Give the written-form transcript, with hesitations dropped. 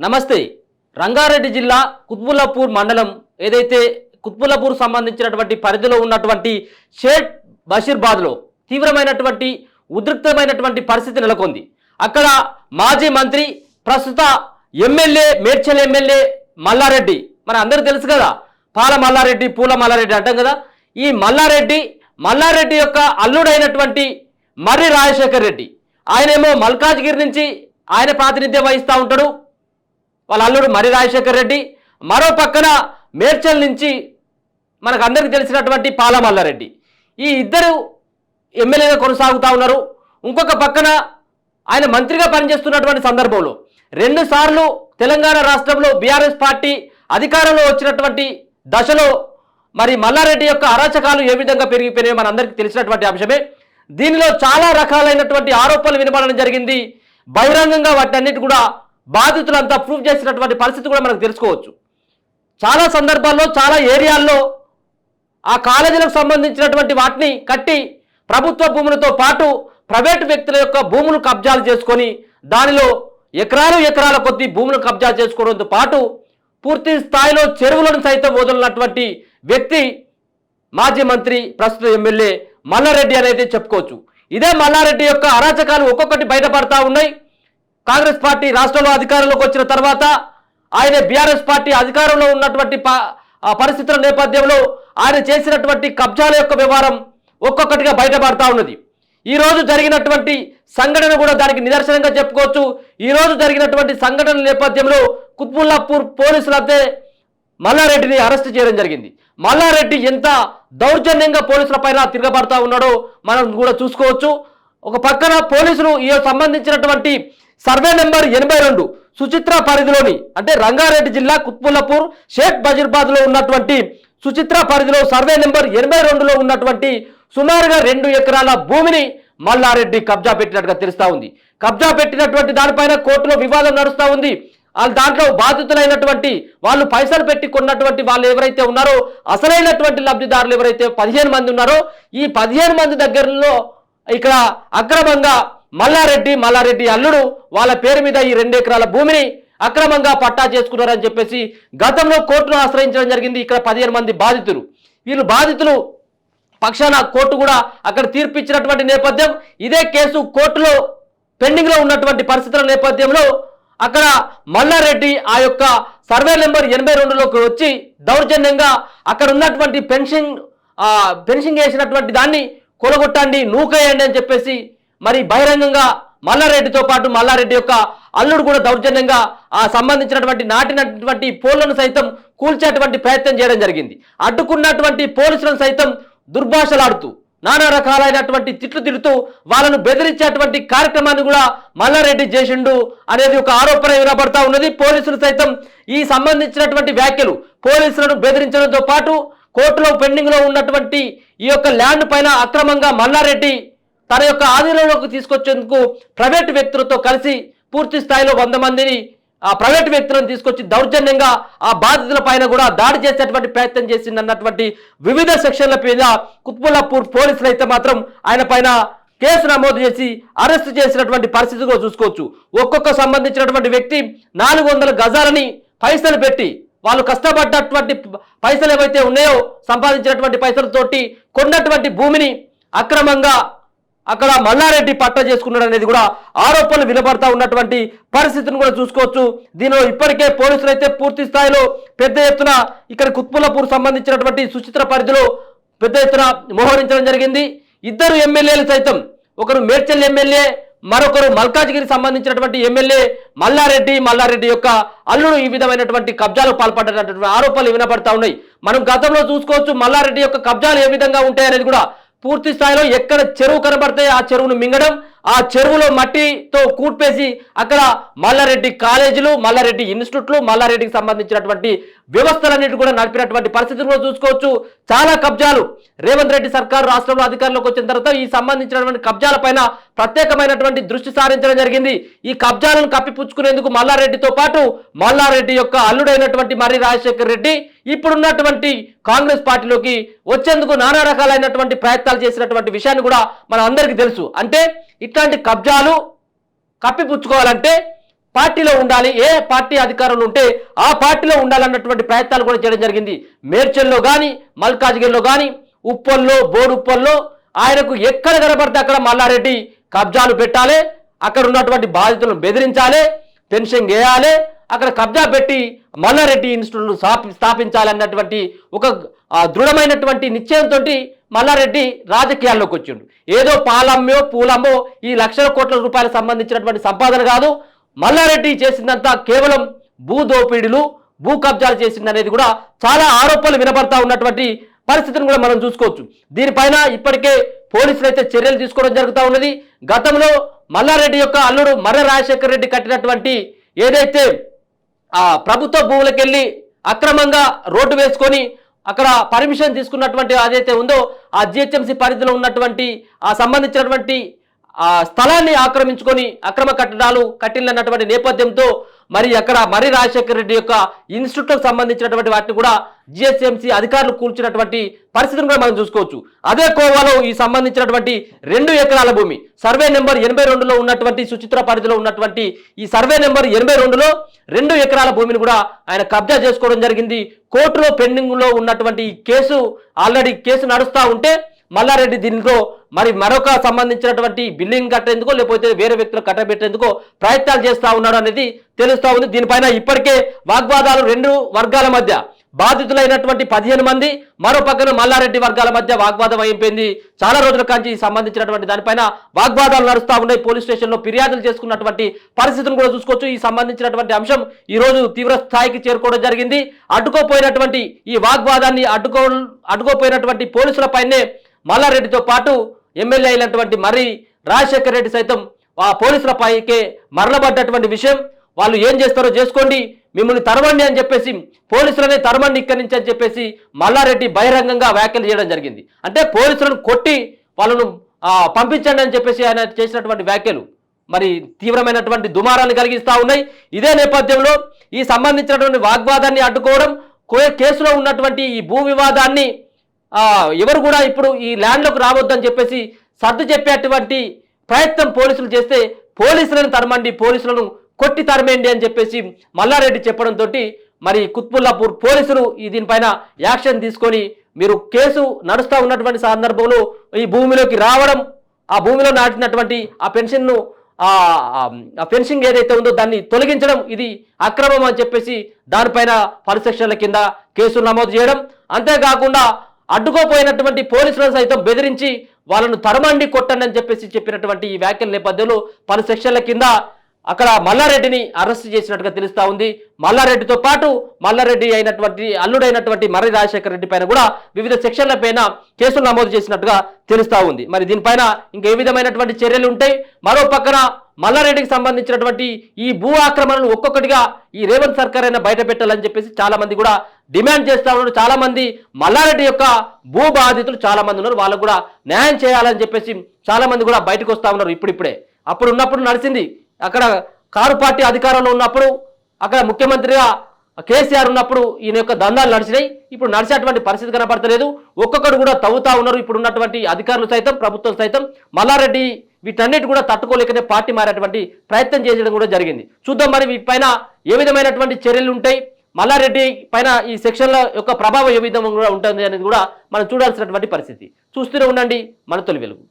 నమస్తే. రంగారెడ్డి జిల్లా కుత్బుల్లాపూర్ మండలం ఏదైతే కుత్బుల్లాపూర్ సంబంధించినటువంటి పరిధిలో ఉన్నటువంటి షేక్ బషీర్బాద్లో తీవ్రమైనటువంటి ఉద్రిక్తమైనటువంటి పరిస్థితి నెలకొంది. అక్కడ మాజీ మంత్రి ప్రస్తుత ఎమ్మెల్యే మేడ్చల్ ఎమ్మెల్యే మల్లారెడ్డి మన అందరికీ తెలుసు కదా, పాల మల్లారెడ్డి పూల మల్లారెడ్డి అంటాం కదా. ఈ మల్లారెడ్డి యొక్క అల్లుడైనటువంటి మర్రి రాజశేఖర్ రెడ్డి ఆయనేమో మల్కాజ్గిరి నుంచి ఆయన ప్రాతినిధ్యం వహిస్తూ ఉంటాడు. వాళ్ళ అల్లుడు మర్రి రాజశేఖర్ రెడ్డి. మరో పక్కన మేడ్చల్ నుంచి మనకు అందరికీ తెలిసినటువంటి పాల మల్లారెడ్డి. ఈ ఇద్దరు ఎమ్మెల్యేగా కొనసాగుతూ ఉన్నారు. ఇంకొక పక్కన ఆయన మంత్రిగా పనిచేస్తున్నటువంటి సందర్భంలో 2 సార్లు తెలంగాణ రాష్ట్రంలో బీఆర్ఎస్ పార్టీ అధికారంలో వచ్చినటువంటి దశలో మరి మల్లారెడ్డి యొక్క అరాచకాలు ఏ విధంగా పెరిగిపోయినాయో మనందరికీ తెలిసినటువంటి అంశమే. దీనిలో చాలా రకాలైనటువంటి ఆరోపణలు వినబడడం జరిగింది. బహిరంగంగా వాటన్నిటి కూడా బాధితులంతా ప్రూఫ్ చేసినటువంటి పరిస్థితి కూడా మనకు తెలుసుకోవచ్చు. చాలా సందర్భాల్లో చాలా ఏరియాల్లో ఆ కాలేజీలకు సంబంధించినటువంటి వాటిని కట్టి ప్రభుత్వ భూములతో పాటు ప్రైవేటు వ్యక్తుల యొక్క భూములు కబ్జాలు చేసుకొని దానిలో ఎకరాల కొద్దీ భూములు కబ్జా చేసుకోవడంతో పాటు పూర్తి స్థాయిలో చెరువులను సైతం వదులున్నటువంటి వ్యక్తి మాజీ మంత్రి ప్రస్తుత ఎమ్మెల్యే మల్లారెడ్డి అని అయితే చెప్పుకోవచ్చు. ఇదే మల్లారెడ్డి యొక్క అరాచకాలు ఒక్కొక్కటి బయటపడతా ఉన్నాయి. కాంగ్రెస్ పార్టీ రాష్ట్రంలో అధికారంలోకి వచ్చిన తర్వాత ఆయన బీఆర్ఎస్ పార్టీ అధికారంలో ఉన్నటువంటి పరిస్థితుల నేపథ్యంలో ఆయన చేసినటువంటి కబ్జాల యొక్క వ్యవహారం ఒక్కొక్కటిగా బయటపడతా ఉన్నది. ఈ రోజు జరిగినటువంటి సంఘటన కూడా దానికి నిదర్శనంగా చెప్పుకోవచ్చు. ఈ రోజు జరిగినటువంటి సంఘటన నేపథ్యంలో కుత్బుల్లాపూర్ పోలీసులైతే మల్లారెడ్డిని అరెస్ట్ చేయడం జరిగింది. మల్లారెడ్డి ఎంత దౌర్జన్యంగా పోలీసుల పైన తిరగబడతా ఉన్నాడో మనం కూడా చూసుకోవచ్చు. ఒక పక్కన పోలీసులు ఈ సంబంధించినటువంటి సర్వే నెంబర్ 82 సుచిత్ర పరిధిలోని అంటే రంగారెడ్డి జిల్లా కుత్బుల్లాపూర్ షేక్ బషీర్బాద్లో ఉన్నటువంటి సుచిత్ర పరిధిలో సర్వే నెంబర్ 82లో ఉన్నటువంటి సుమారుగా 2 ఎకరాల భూమిని మల్లారెడ్డి కబ్జా పెట్టినట్టుగా తెలుస్తా ఉంది. కబ్జా పెట్టినటువంటి దానిపైన కోర్టులో వివాదం నడుస్తూ ఉంది. దాంట్లో బాధితులైనటువంటి వాళ్ళు పైసలు పెట్టి కొన్నటువంటి వాళ్ళు ఎవరైతే ఉన్నారో అసలైనటువంటి లబ్ధిదారులు ఎవరైతే 15 మంది ఉన్నారో ఈ 15 మంది దగ్గరలో ఇక్కడ అక్రమంగా మల్లారెడ్డి అల్లుడు వాళ్ళ పేరు మీద ఈ 2 ఎకరాల భూమిని అక్రమంగా పట్టా చేసుకున్నారని చెప్పేసి గతంలో కోర్టును ఆశ్రయించడం జరిగింది. ఇక్కడ 15 మంది బాధితులు, వీళ్ళు బాధితులు పక్షాన కోర్టు కూడా అక్కడ తీర్పు ఇచ్చినటువంటి నేపథ్యం. ఇదే కేసు కోర్టులో పెండింగ్ లో ఉన్నటువంటి పరిస్థితుల నేపథ్యంలో అక్కడ మల్లారెడ్డి ఆ యొక్క సర్వే నెంబర్ 82లోకి వచ్చి దౌర్జన్యంగా అక్కడ ఉన్నటువంటి పెన్షన్ వేసినటువంటి దాన్ని కొలగొట్టండి, నూకేయండి అని చెప్పేసి మరి బహిరంగంగా మల్లారెడ్డితో పాటు మల్లారెడ్డి యొక్క అల్లుడు కూడా దౌర్జన్యంగా ఆ సంబంధించినటువంటి నాటినటువంటి పోళ్లను సైతం కూల్చేటువంటి ప్రయత్నం చేయడం జరిగింది. అడ్డుకున్నటువంటి పోలీసులను సైతం దుర్భాషలాడుతూ నానా రకాలైనటువంటి తిట్లు తిడుతూ వాళ్ళను బెదిరించేటువంటి కార్యక్రమాన్ని కూడా మల్లారెడ్డి చేసిండు అనేది ఒక ఆరోపణ వినబడతా ఉన్నది. పోలీసులు సైతం ఈ సంబంధించినటువంటి వ్యాఖ్యలు పోలీసులను బెదిరించడంతో పాటు కోర్టులో పెండింగ్ లో ఉన్నటువంటి ఈ యొక్క ల్యాండ్ పైన అక్రమంగా మల్లారెడ్డి తన యొక్క ఆధీనంలోకి తీసుకొచ్చేందుకు ప్రైవేటు వ్యక్తులతో కలిసి పూర్తి స్థాయిలో 100 మందిని ఆ ప్రైవేటు వ్యక్తులను తీసుకొచ్చి దౌర్జన్యంగా ఆ బాధితుల పైన కూడా దాడి చేసేటువంటి ప్రయత్నం చేసిందన్నటువంటి వివిధ సెక్షన్ల మీద కుత్బుల్లాపూర్ పోలీసులు అయితే మాత్రం ఆయన పైన కేసు నమోదు చేసి అరెస్ట్ చేసినటువంటి పరిస్థితి కూడా చూసుకోవచ్చు. ఒక్కొక్క సంబంధించినటువంటి వ్యక్తి 400 గజాలని పైసలు పెట్టి వాళ్ళు కష్టపడ్డటువంటి పైసలు ఏవైతే ఉన్నాయో సంపాదించినటువంటి పైసలతోటి కొన్నటువంటి భూమిని అక్రమంగా అక్కడ మల్లారెడ్డి పట్టా చేసుకున్నాడు అనేది కూడా ఆరోపణలు వినపడతా ఉన్నటువంటి పరిస్థితిని కూడా చూసుకోవచ్చు. దీనిలో ఇప్పటికే పోలీసులు అయితే పూర్తి స్థాయిలో పెద్ద ఎత్తున ఇక్కడ కుత్బుల్లాపూర్ సంబంధించినటువంటి సుచిత్ర పరిధిలో పెద్ద ఎత్తున మోహరించడం జరిగింది. 2 ఎమ్మెల్యేలు సైతం, ఒకరు మేడ్చల్ ఎమ్మెల్యే, మరొకరు మల్కాజ్గిరి సంబంధించినటువంటి ఎమ్మెల్యే మల్లారెడ్డి యొక్క అల్లుడు ఈ విధమైనటువంటి కబ్జాలు పాల్పడ్డటువంటి ఆరోపణలు వినపడతా ఉన్నాయి. మనం గతంలో చూసుకోవచ్చు మల్లారెడ్డి యొక్క కబ్జాలు ఏ విధంగా ఉంటాయనేది కూడా. పూర్తి స్థాయిలో ఎక్కడ చెరువు కనబడితే ఆ చెరువును మింగడం, ఆ చెరువులో మట్టితో కూట్పేసి అక్కడ మల్లారెడ్డి కాలేజీలు, మల్లారెడ్డి ఇన్స్టిట్యూట్లు, మల్లారెడ్డికి సంబంధించినటువంటి వ్యవస్థలన్నిటి కూడా నడిపినటువంటి పరిస్థితులు కూడా చూసుకోవచ్చు. చాలా కబ్జాలు రేవంత్ రెడ్డి సర్కారు రాష్ట్రంలో అధికారంలోకి వచ్చిన తర్వాత ఈ సంబంధించినటువంటి కబ్జాల పైన ప్రత్యేకమైనటువంటి దృష్టి సారించడం జరిగింది. ఈ కబ్జాలను కప్పిపుచ్చుకునేందుకు మల్లారెడ్డితో పాటు మల్లారెడ్డి యొక్క అల్లుడైనటువంటి మర్రి రాజశేఖర్ రెడ్డి ఇప్పుడున్నటువంటి కాంగ్రెస్ పార్టీలోకి వచ్చేందుకు నానా రకాలైనటువంటి ప్రయత్నాలు చేసినటువంటి విషయాన్ని కూడా మన అందరికీ తెలుసు. అంటే ఇట్లాంటి కబ్జాలు కప్పిపుచ్చుకోవాలంటే పార్టీలో ఉండాలి, ఏ పార్టీ అధికారంలో ఉంటే ఆ పార్టీలో ఉండాలన్నటువంటి ప్రయత్నాలు కూడా చేయడం జరిగింది. మేడ్చల్లో కానీ, మల్కాజ్గిరిలో కానీ, ఉప్పల్లో, బోడుప్పల్లో ఆయనకు ఎక్కడ కనబడితే అక్కడ మల్లారెడ్డి కబ్జాలు పెట్టాలి, అక్కడ ఉన్నటువంటి బాధితులను బెదిరించాలి, పెన్షన్ వేయాలి, అక్కడ కబ్జా పెట్టి మల్లారెడ్డి ఇన్స్టిట్యూట్ స్థాపించాలన్నటువంటి ఒక దృఢమైనటువంటి నిశ్చయంతో మల్లారెడ్డి రాజకీయాల్లోకి వచ్చిండు. ఏదో పాలమ్మో పూలమ్మో ఈ లక్షల కోట్ల రూపాయలకు సంబంధించినటువంటి సంపాదన కాదు. మల్లారెడ్డి చేసిందంతా కేవలం భూ దోపిడీలు, భూ కబ్జాలు చేసిందనేది కూడా చాలా ఆరోపణలు వినపడతా ఉన్నటువంటి పరిస్థితిని కూడా మనం చూసుకోవచ్చు. దీనిపైన ఇప్పటికే పోలీసులు అయితే చర్యలు తీసుకోవడం జరుగుతూ ఉన్నది. గతంలో మల్లారెడ్డి యొక్క అల్లుడు మర్రి రాజశేఖర రెడ్డి కట్టినటువంటి ఏదైతే ప్రభుత్వ భూములకెళ్ళి అక్రమంగా రోడ్డు వేసుకొని అక్కడ పర్మిషన్ తీసుకున్నటువంటి అదైతే ఉందో ఆ జిహెచ్ఎంసీ పరిధిలో ఉన్నటువంటి ఆ సంబంధించినటువంటి ఆ స్థలాన్ని ఆక్రమించుకొని అక్రమ కట్టడాలు కట్టినటువంటి నేపథ్యంతో మరి అక్కడ మర్రి రాజశేఖర రెడ్డి యొక్క ఇన్స్టిట్యూట్కి సంబంధించినటువంటి వాటిని కూడా జిహెచ్ఎంసీ అధికారులు కూల్చినటువంటి పరిస్థితిని కూడా మనం చూసుకోవచ్చు. అదే కోవాలో ఈ సంబంధించినటువంటి 2 ఎకరాల భూమి సర్వే నెంబర్ 82లో ఉన్నటువంటి సుచిత్ర పరిధిలో ఉన్నటువంటి ఈ సర్వే నెంబర్ 82లో 2 ఎకరాల భూమిని కూడా ఆయన కబ్జా చేసుకోవడం జరిగింది. కోర్టులో పెండింగ్లో ఉన్నటువంటి కేసు ఆల్రెడీ కేసు నడుస్తూ ఉంటే మల్లారెడ్డి దీనిలో మరి మరొక సంబంధించినటువంటి బిల్డింగ్ కట్టేందుకో లేకపోతే వేరే వ్యక్తులు కట్టబెట్టేందుకో ప్రయత్నాలు చేస్తూ ఉన్నాడు అనేది తెలుస్తూ ఉంది. దీనిపైన ఇప్పటికే వాగ్వాదాలు 2 వర్గాల మధ్య, బాధితులైనటువంటి 15 మంది, మరో పక్కన మల్లారెడ్డి వర్గాల మధ్య వాగ్వాదం అయిపోయింది. చాలా రోజుల కాంచి సంబంధించినటువంటి దానిపైన వాగ్వాదాలు నడుస్తూ ఉన్నాయి. పోలీస్ స్టేషన్లో ఫిర్యాదులు చేసుకున్నటువంటి పరిస్థితిని కూడా చూసుకోవచ్చు. ఈ సంబంధించినటువంటి అంశం ఈ రోజు తీవ్ర స్థాయికి చేరుకోవడం జరిగింది. అడ్డుకోపోయినటువంటి ఈ వాగ్వాదాన్ని అడ్డుకోపోయినటువంటి పోలీసులపైనే మల్లారెడ్డితో పాటు ఎమ్మెల్యే అయినటువంటి మర్రి రాజశేఖర రెడ్డి సైతం ఆ పోలీసులపైకే మరలబడ్డటువంటి విషయం. వాళ్ళు ఏం చేస్తారో చేసుకోండి, మిమ్మల్ని తరమండి అని చెప్పేసి, పోలీసులనే తరమండి ఇక్కడి నుంచి అని చెప్పేసి మల్లారెడ్డి బహిరంగంగా వ్యాఖ్యలు చేయడం జరిగింది. అంటే పోలీసులను కొట్టి వాళ్ళను పంపించండి అని చెప్పేసి ఆయన చేసినటువంటి వ్యాఖ్యలు మరి తీవ్రమైనటువంటి దుమారాన్ని కలిగిస్తూ ఉన్నాయి. ఇదే నేపథ్యంలో ఈ సంబంధించినటువంటి వాగ్వాదాన్ని అడ్డుకోవడం, కేసులో ఉన్నటువంటి ఈ భూ వివాదాన్ని ఎవరు కూడా ఇప్పుడు ఈ ల్యాండ్లోకి రావద్దని చెప్పేసి సర్దు చెప్పేటువంటి ప్రయత్నం పోలీసులు చేస్తే పోలీసులను తరమండి, పోలీసులను కొట్టి తరమేండి అని చెప్పేసి మల్లారెడ్డి చెప్పడంతో మరి కుత్బుల్లాపూర్ పోలీసులు దీనిపైన యాక్షన్ తీసుకొని మీరు కేసు నడుస్తూ ఉన్నటువంటి సందర్భంలో ఈ భూమిలోకి రావడం, ఆ భూమిలో నాటినటువంటి ఆ పెన్షన్ను ఆ ఫెన్సింగ్ ఏదైతే ఉందో దాన్ని తొలగించడం ఇది అక్రమం అని చెప్పేసి దానిపైన 10 సెక్షన్ల కింద కేసులు నమోదు చేయడం, అంతేకాకుండా అడ్డుకోపోయినటువంటి పోలీసులను సైతం బెదిరించి వాళ్ళను తరమండి కొట్టండి అని చెప్పేసి చెప్పినటువంటి ఈ వ్యాఖ్యల నేపథ్యంలో 10 సెక్షన్ల కింద అక్కడ మల్లారెడ్డిని అరెస్ట్ చేసినట్టుగా తెలుస్తా ఉంది. మల్లారెడ్డితో పాటు మల్లారెడ్డి అయినటువంటి అల్లుడైనటువంటి మర్రి రాజశేఖర రెడ్డి పైన కూడా వివిధ సెక్షన్ల పైన కేసులు నమోదు చేసినట్టుగా తెలుస్తా ఉంది. మరి దీనిపైన ఇంకే విధమైనటువంటి చర్యలు ఉంటాయి. మరో పక్కన మల్లారెడ్డికి సంబంధించినటువంటి ఈ భూ ఆక్రమణలు ఒక్కొక్కటిగా ఈ రేవంత్ సర్కార్ అయినా బయట పెట్టాలని చెప్పేసి చాలా మంది కూడా డిమాండ్ చేస్తా ఉన్నారు. చాలా మంది మల్లారెడ్డి యొక్క భూ బాధితులు చాలా మంది ఉన్నారు, వాళ్ళకు కూడా న్యాయం చేయాలని చెప్పేసి చాలా మంది కూడా బయటకు వస్తా ఉన్నారు. ఇప్పుడిప్పుడే అప్పుడు ఉన్నప్పుడు నడిచింది, అక్కడ కారు పార్టీ అధికారంలో ఉన్నప్పుడు అక్కడ ముఖ్యమంత్రిగా కేసీఆర్ ఉన్నప్పుడు ఈయన యొక్క దందాలు నడిచినాయి. ఇప్పుడు నడిచేటువంటి పరిస్థితి కనపడతలేదు. ఒక్కొక్కరు కూడా తవ్వుతా ఉన్నారు. ఇప్పుడు ఉన్నటువంటి అధికారులు సైతం, ప్రభుత్వం సైతం మల్లారెడ్డి వీటన్నిటి కూడా తట్టుకోలేకనే పార్టీ మారేటువంటి ప్రయత్నం చేయడం కూడా జరిగింది. చూద్దాం మరి వీటిపైన ఏ విధమైనటువంటి చర్యలు ఉంటాయి, మల్లారెడ్డి పైన ఈ సెక్షన్ల యొక్క ప్రభావం ఏ విధంగా కూడా ఉంటుంది అనేది కూడా మనం చూడాల్సినటువంటి పరిస్థితి. చూస్తూనే ఉండండి మన తొలి వెలుగు.